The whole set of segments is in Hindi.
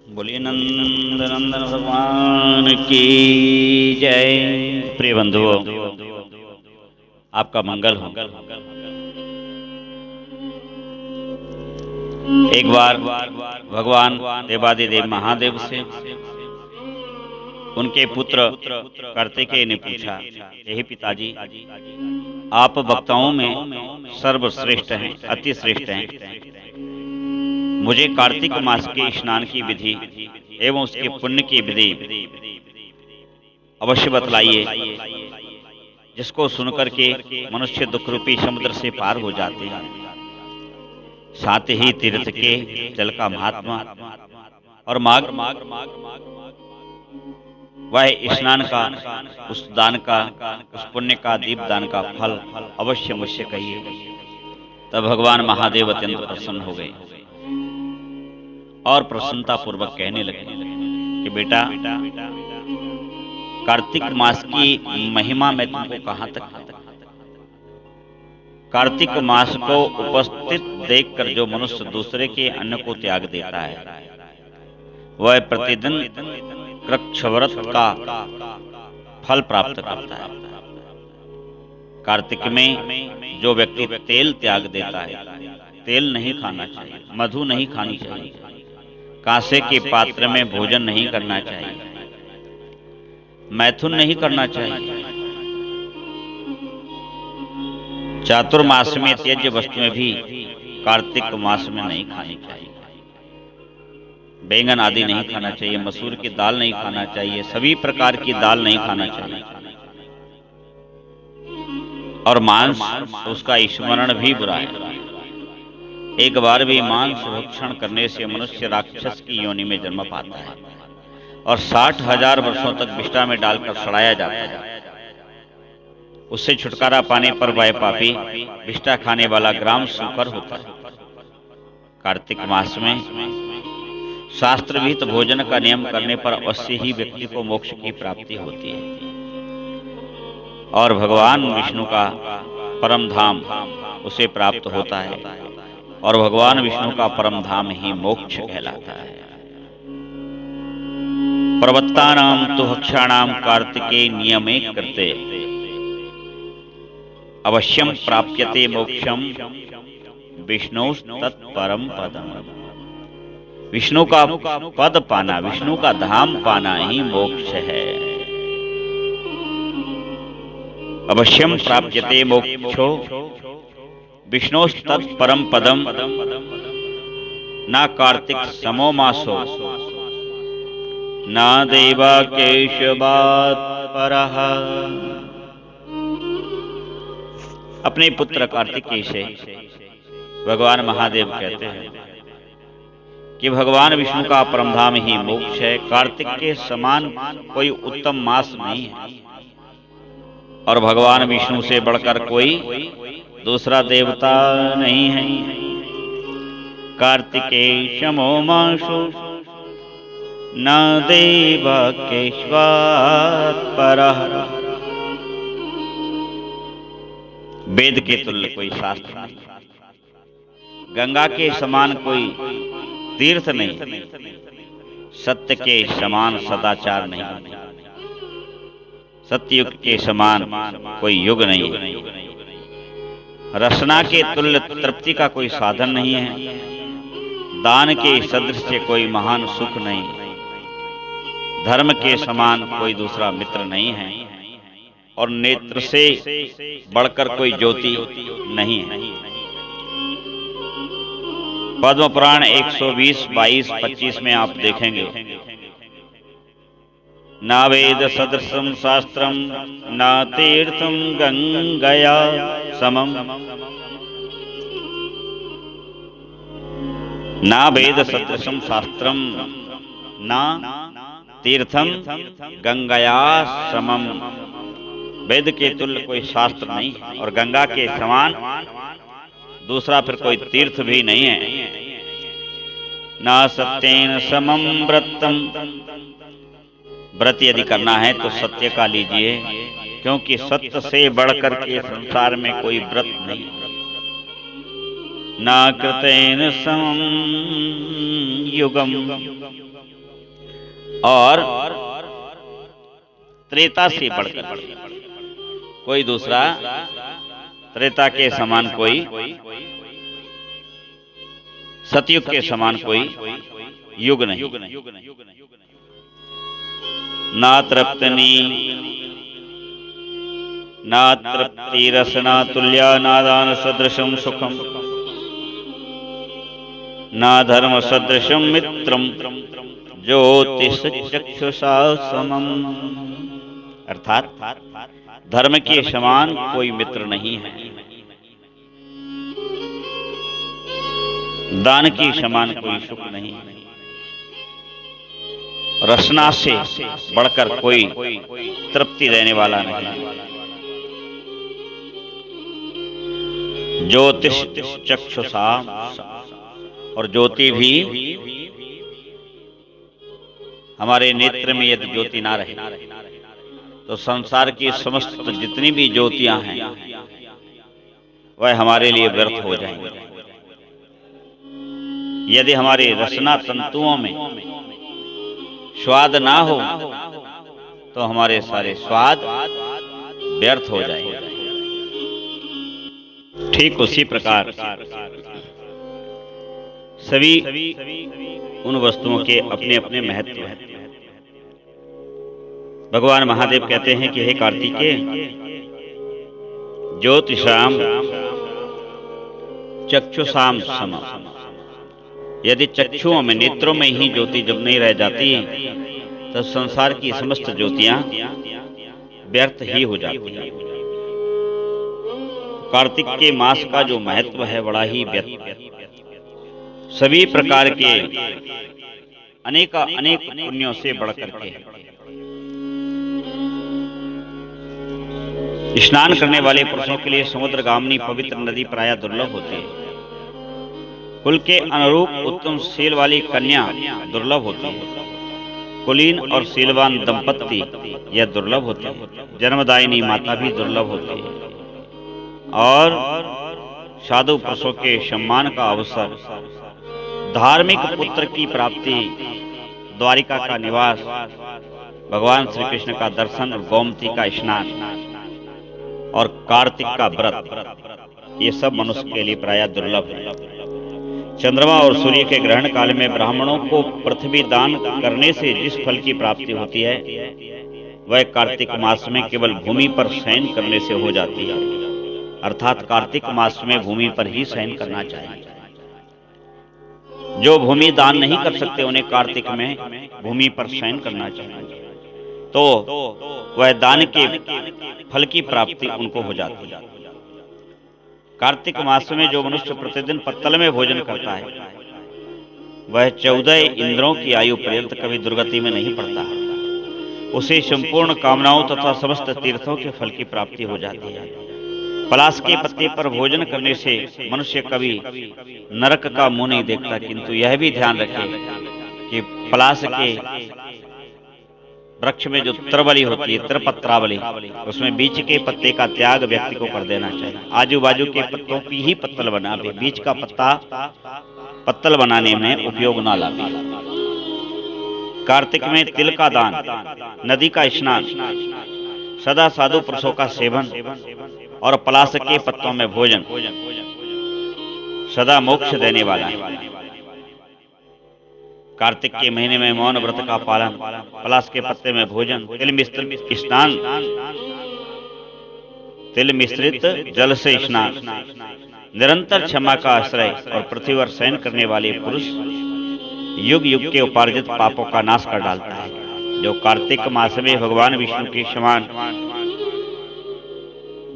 बोलिए नंद नंदन भगवान की जय। प्रिय बंधुओं, आपका मंगल हो। एक बार भगवान देवादिदेव महादेव से उनके पुत्र कार्तिकेय ने पूछा, हे पिताजी, आप वक्ताओं में सर्वश्रेष्ठ हैं, अति श्रेष्ठ हैं। मुझे कार्तिक मास के स्नान की विधि एवं उसके पुण्य की विधि अवश्य बतलाइए, जिसको सुनकर के मनुष्य दुख रूपी समुद्र से पार हो जाते हैं। साथ ही तीर्थ के जल का महात्मा और माघ वह स्नान का, उस दान का, उस पुण्य का, दीप दान का फल अवश्य मुझसे कहिए। तब भगवान महादेव अत्यंत प्रसन्न हो गए और प्रसन्नता पूर्वक कहने लगे कि बेटा, कार्तिक मास की महिमा मैं तुमको कहां तक कार्तिक मास को उपस्थित देखकर जो मनुष्य दूसरे के अन्न को त्याग देता है, वह प्रतिदिन कृच्छ्रव्रत का फल प्राप्त करता है। कार्तिक में जो व्यक्ति तेल त्याग देता है, तेल नहीं खाना चाहिए, मधु नहीं खानी चाहिए, कांसे के पात्र में भोजन नहीं करना चाहिए, मैथुन नहीं करना चाहिए, चातुर्मास में त्यज्य वस्तुएं भी कार्तिक मास में नहीं खानी चाहिए। बैंगन आदि नहीं खाना चाहिए, मसूर की दाल नहीं खाना चाहिए, सभी प्रकार की दाल नहीं खाना चाहिए। और मांस, उसका स्मरण भी बुरा है। एक बार भी मांस भक्षण करने से मनुष्य राक्षस की योनि में जन्म पाता है और 60,000 वर्षों तक विष्ठा में डालकर सड़ाया जाता है। उससे छुटकारा पाने पर वह पापी विष्ठा खाने वाला ग्राम सूकर होता है। कार्तिक मास में शास्त्र विहित भोजन का नियम करने पर अवश्य ही व्यक्ति को मोक्ष की प्राप्ति होती है और भगवान विष्णु का परम धाम उसे प्राप्त होता है और भगवान विष्णु का परम धाम ही मोक्ष कहलाता है। प्रवत्तानां तु भक्षाणां कार्तिके नियमे कृते अवश्यम प्राप्यते मोक्षम विष्णोस्तत्परम पदम। विष्णु का पद पाना, विष्णु का धाम पाना ही मोक्ष है। अवश्यम प्राप्यते मोक्षो विष्णोस्तत्परम पदम न कार्तिक समो मासो न देवा केशवात् परः। अपने पुत्र कार्तिकेय से भगवान महादेव कहते हैं कि भगवान विष्णु का परमधाम ही मोक्ष है। कार्तिक के समान कोई उत्तम मास नहीं है और भगवान विष्णु से बढ़कर कोई दूसरा देवता नहीं है। कार्तिकेय समो मासो न देवा केशवात् परः। वेद के तुल्य कोई शास्त्र नहीं, गंगा के समान कोई तीर्थ नहीं, सत्य के समान सदाचार नहीं, सत्ययुग के समान कोई युग नहीं, रसना के तुल्य तृप्ति का कोई साधन नहीं है, दान के सदृश कोई महान सुख नहीं, धर्म के समान कोई दूसरा मित्र नहीं है और नेत्र से बढ़कर कोई ज्योति नहीं है। पद्म पुराण 120, 22, 25 में आप देखेंगे, न वेद सदृशं शास्त्रम न तीर्थम गंगया समम। न वेद सदृशं शास्त्रम न तीर्थम गंगया समम। वेद के तुल्य कोई शास्त्र नहीं और गंगा के समान दूसरा फिर कोई तीर्थ भी नहीं है। न सत्येन समम व्रतम। व्रत यदि करना है तो सत्य का लीजिए, क्योंकि सत्य से बढ़कर के संसार में कोई व्रत नहीं। ना कृतेन समं युगम। और त्रेता से बढ़कर कोई दूसरा त्रेता के समान कोई, सतयुग के समान कोई युग नहीं। ना तृप्तनी ना तृप्तिरसना तुल्या नादान सदृशम सुखम ना धर्म सदृशम मित्रम ज्योतिषचक्षुषा समम। अर्थात धर्म के समान कोई मित्र नहीं है, दान के समान कोई सुख नहीं, रसना से बढ़कर कोई तृप्ति देने वाला नहीं। ज्योतिष चक्षुषा, और ज्योति भी हमारे नेत्र में यदि ज्योति ना रहे तो संसार की समस्त जितनी भी ज्योतियां हैं वह हमारे लिए व्यर्थ हो जाएंगी। यदि हमारे रसना तंतुओं में स्वाद ना हो तो हमारे सारे स्वाद व्यर्थ हो जाएंगे। ठीक उसी प्रकार सभी उन वस्तुओं के अपने अपने महत्व हैं। भगवान महादेव कहते हैं कि हे कार्तिकेय, ज्योतिषाम चक्षुषाम समम। यदि चक्षुओं में, नेत्रों में ही ज्योति जब नहीं रह जाती तो संसार की समस्त ज्योतियां व्यर्थ ही हो जाती हैं। कार्तिक के मास का जो महत्व है बड़ा ही व्यर्थ, सभी प्रकार के अनेक पुण्यों से बढ़कर के। स्नान करने वाले पुरुषों के लिए समुद्रगामिनी पवित्र नदी प्रायः दुर्लभ होती है। कुल के अनुरूप उत्तम शील वाली कन्या दुर्लभ होती है। कुलीन और शीलवान दंपत्ति यह दुर्लभ होते हैं। जन्मदायिनी माता भी दुर्लभ होती है। और साधु पुरुषों के सम्मान का अवसर, धार्मिक पुत्र की प्राप्ति, द्वारिका का निवास, भगवान श्री कृष्ण का दर्शन और गोमती का स्नान और कार्तिक का व्रत, ये सब मनुष्य के लिए प्रायः दुर्लभ है। चंद्रमा और सूर्य के ग्रहण काल में ब्राह्मणों को पृथ्वी दान करने से जिस फल की प्राप्ति होती है वह कार्तिक मास में केवल भूमि पर शयन करने से हो जाती है। अर्थात कार्तिक मास में भूमि पर ही शयन करना चाहिए। जो भूमि दान नहीं कर सकते उन्हें कार्तिक में भूमि पर शयन करना चाहिए, तो वह दान के फल की प्राप्ति उनको हो जाती है। कार्तिक मास में जो मनुष्य प्रतिदिन पत्तल में भोजन करता है वह 14 इंद्रों की आयु पर्यंत कभी दुर्गति में नहीं पड़ता। उसे संपूर्ण कामनाओं तथा समस्त तीर्थों के फल की प्राप्ति हो जाती है। पलाश के पत्ते पर भोजन करने से मनुष्य कभी नरक का मुंह नहीं देखता, किंतु यह भी ध्यान रखें कि पलाश के वृक्ष में जो त्रवली होती है, त्रिपत्रावली, उसमें बीच के पत्ते का त्याग व्यक्ति को कर देना चाहिए। आजू बाजू के पत्तों की ही पत्तल बनावे, बीच का पत्ता पत्तल बनाने में उपयोग ना लावे। कार्तिक में तिल का दान, नदी का स्नान, सदा साधु पुरुषों का सेवन और पलाश के पत्तों में भोजन सदा मोक्ष देने वाला है। कार्तिक के महीने में मौन व्रत का पालन, पलाश के पत्ते में भोजन, तिल मिश्रित स्नान, तिल मिश्रित जल से स्नान, निरंतर क्षमा का आश्रय और पृथ्वी पर शयन करने वाले पुरुष युग युग के उपार्जित पापों का नाश कर डालता है। जो कार्तिक मास में भगवान विष्णु के समान,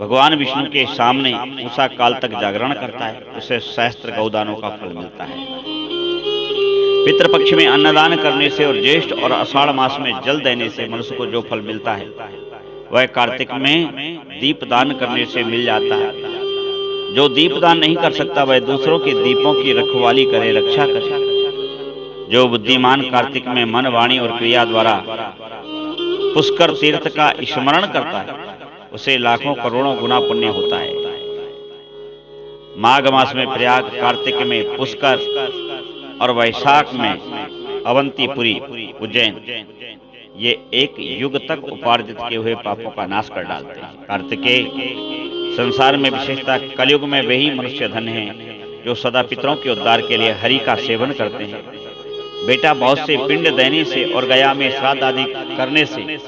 भगवान विष्णु के सामने उषा काल तक जागरण करता है, उसे सहस्त्र गौदानों का फल मिलता है। पितृपक्ष में अन्नदान करने से और ज्येष्ठ और आषाढ़ मास में जल देने से मनुष्य को जो फल मिलता है वह कार्तिक में दीपदान करने से मिल जाता है। जो दीपदान नहीं कर सकता वह दूसरों के दीपों की रखवाली करे, रक्षा करे। जो बुद्धिमान कार्तिक में मन, वाणी और क्रिया द्वारा पुष्कर तीर्थ का स्मरण करता है उसे लाखों करोड़ों गुना पुण्य होता है। माघ मास में प्रयाग, कार्तिक में पुष्कर और वैशाख में अवंतीपुरी उज्जैन, ये एक युग तक उपार्जित किए हुए पापों का नाश कर डालते हैं। कार्तिकेय संसार में विशेषता कलयुग में वही मनुष्य धन है जो सदा पितरों के उद्धार के लिए हरि का सेवन करते हैं। बेटा बहुत से पिंड देने से और गया में श्राद्ध आदि करने से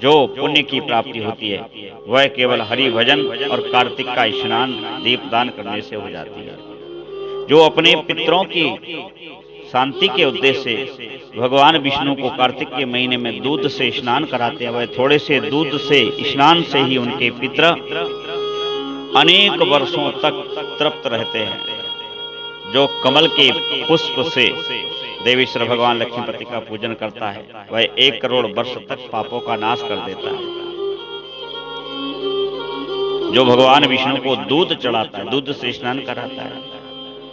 जो पुण्य की प्राप्ति होती है वह केवल हरि भजन और कार्तिक का स्नान दीपदान करने से हो जाती है। जो अपने पितरों की शांति के उद्देश्य से भगवान विष्णु को कार्तिक के महीने में दूध से स्नान कराते हैं, वह थोड़े से दूध से स्नान से ही उनके पितर अनेक वर्षों तक तृप्त रहते हैं। जो कमल के पुष्प से देवीश्वर भगवान लक्ष्मीपति का पूजन करता है वह 1 करोड़ वर्ष तक पापों का नाश कर देता है। जो भगवान विष्णु को दूध चढ़ाता है, दूध से स्नान कराता है,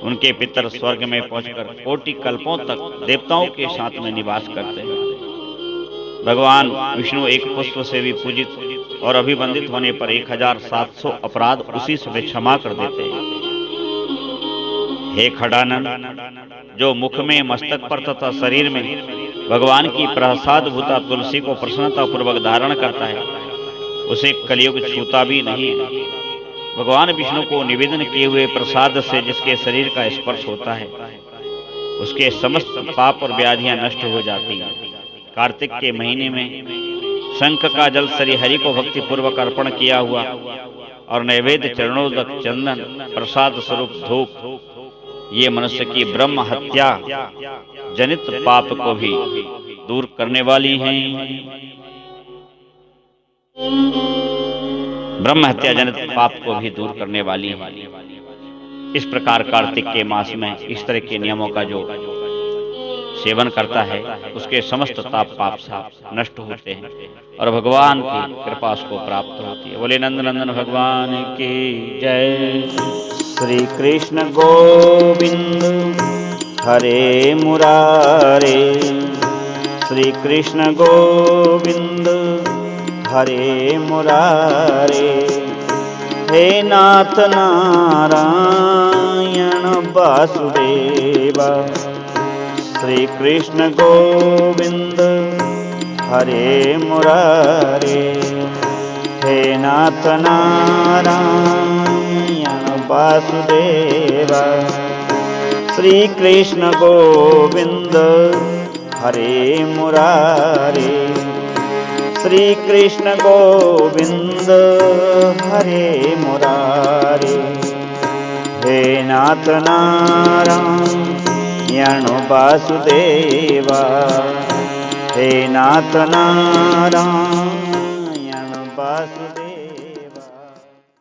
उनके पितर स्वर्ग में पहुंचकर कोटि कल्पों तक देवताओं के साथ में निवास करते हैं। भगवान विष्णु एक पुष्प से भी पूजित और अभिवंदित होने पर 1700 अपराध उसी समय क्षमा कर देते हैं। हे खड़ानन, जो मुख में, मस्तक पर तथा शरीर में भगवान की प्रसाद भूता तुलसी को प्रसन्नता पूर्वक धारण करता है उसे कलयुग छूता भी नहीं है। भगवान विष्णु को निवेदन किए हुए प्रसाद से जिसके शरीर का स्पर्श होता है उसके समस्त पाप और व्याधियां नष्ट हो जाती हैं। कार्तिक के महीने में शंख का जल श्री हरि को भक्ति पूर्वक अर्पण किया हुआ और नैवेद्य चरणोदक चंदन प्रसाद स्वरूप धूप ये मनुष्य की ब्रह्म हत्या जनित पाप को भी दूर करने वाली हैं। ब्रह्म हत्या जनित पाप को भी दूर करने वाली हैं। इस प्रकार कार्तिक के मास में इस तरह के नियमों का जो सेवन करता है उसके समस्त ताप पाप नष्ट होते हैं और भगवान की कृपा उसको प्राप्त होती है। बोले नंदनंदन भगवान की जय। श्री कृष्ण गोविंद हरे मुरारे, श्री कृष्ण गोविंद हरे मुरारे, हे नाथ नारायण वासुदेवा, श्री कृष्ण गोविंद हरे मुरारे, हे नाथ नारायण वासुदेवा, श्री कृष्ण गोविंद हरे मुरारे, श्री कृष्ण गोविंद हरे मुरारे, हे नाथ नारायण वासुदेवा, हे नाथ नारायण वासुदेवा।